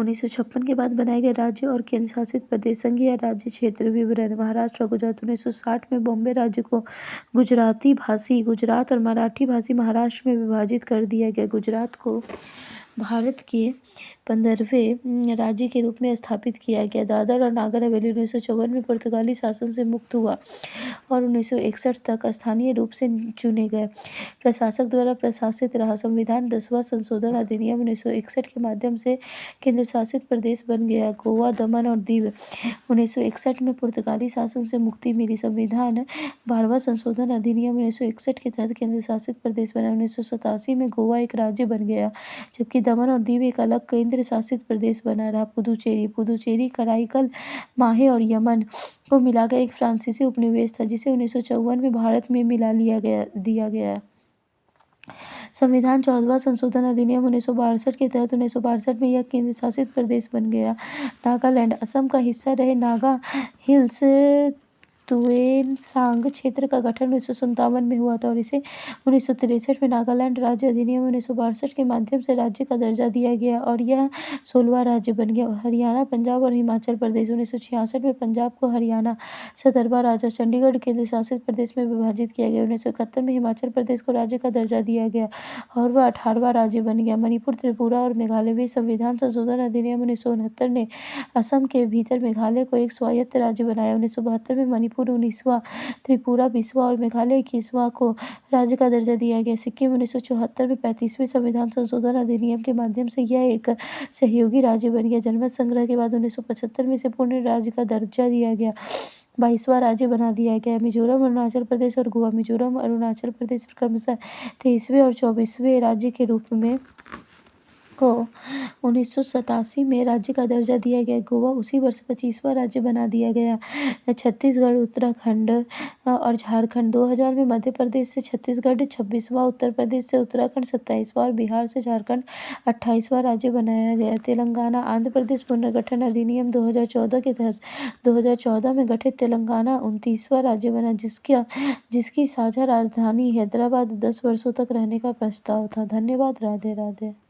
1956 के बाद बनाए गए राज्य और केंद्र शासित प्रदेश। संघ या राज्य क्षेत्र विवरण। महाराष्ट्र और गुजरात। 1960 में बॉम्बे राज्य को गुजराती भाषी गुजरात और मराठी भाषी महाराष्ट्र में विभाजित कर दिया गया। गुजरात को भारत के 15वें राज्य के रूप में स्थापित किया गया। दादर और नागर हवेली 1954 में पुर्तगाली शासन से मुक्त हुआ और 1961 तक स्थानीय रूप से चुने गए प्रशासक द्वारा प्रशासित रहा। संविधान 10वां संशोधन अधिनियम 1961 के माध्यम से केंद्र शासित प्रदेश बन गया। गोवा, दमन और दीव 1961 में पुर्तगाली शासन से मुक्ति मिली। संविधान 12वां संशोधन अधिनियम 1961 के तहत केंद्र शासित प्रदेश बना। 1987 में गोवा एक राज्य बन गया, जबकि दमन और दीव एक अलग केंद्र शासित प्रदेश बना रहा। पुदुचेरी कराईकल, माहे और यमन को मिलाकर एक फ्रांसीसी उपनिवेश था, जिसे 1954 में भारत में मिला दिया गया। संविधान 14वां संशोधन अधिनियम 1962 के तहत 1962 में यह केंद्र शासित प्रदेश बन गया। नागालैंड असम का हिस्सा रहे नागा हिल्स तुएनसांग क्षेत्र का गठन 1957 में हुआ था और इसे 1963 में नागालैंड राज्य अधिनियम 1962 के माध्यम से राज्य का दर्जा दिया गया और यह 16वां राज्य बन गया। हरियाणा, पंजाब और हिमाचल प्रदेश। 1966 में पंजाब को हरियाणा 17वां राज्य और चंडीगढ़ केंद्र शासित प्रदेश में विभाजित किया गया। 1971 में हिमाचल प्रदेश को राज्य का दर्जा दिया गया और वह 18वां राज्य बन गया। मणिपुर, त्रिपुरा और मेघालय में संविधान संशोधन अधिनियम 1969 ने असम के भीतर मेघालय को एक स्वायत्त राज्य बनाया। 1972 में मणिपुर 19वां, त्रिपुरा 20वां और मेघालय 21वां को राज्य का दर्जा दिया गया। सिक्किम 1974 में 35वें संविधान संशोधन अधिनियम के माध्यम से यह एक सहयोगी राज्य बन गया। जनमत संग्रह के बाद 1975 में इसे पूर्ण राज्य का दर्जा दिया गया, 22वां राज्य बना दिया गया। मिजोरम, अरुणाचल प्रदेश और गोवा। मिजोरम, अरुणाचल प्रदेश क्रमशः 23वें और 24वें राज्य के रूप में को 1987 में राज्य का दर्जा दिया गया। गोवा उसी वर्ष 25वां राज्य बना दिया गया। छत्तीसगढ़, उत्तराखंड और झारखंड 2000 में मध्य प्रदेश से छत्तीसगढ़ 26वां, उत्तर प्रदेश से उत्तराखंड 27वां और बिहार से झारखंड 28वां राज्य बनाया गया। तेलंगाना, आंध्र प्रदेश पुनर्गठन अधिनियम 2014 के तहत 2014 में गठित तेलंगाना 29वां राज्य बना, जिसकी साझा राजधानी हैदराबाद 10 वर्षों तक रहने का प्रस्ताव था। धन्यवाद। राधे राधे।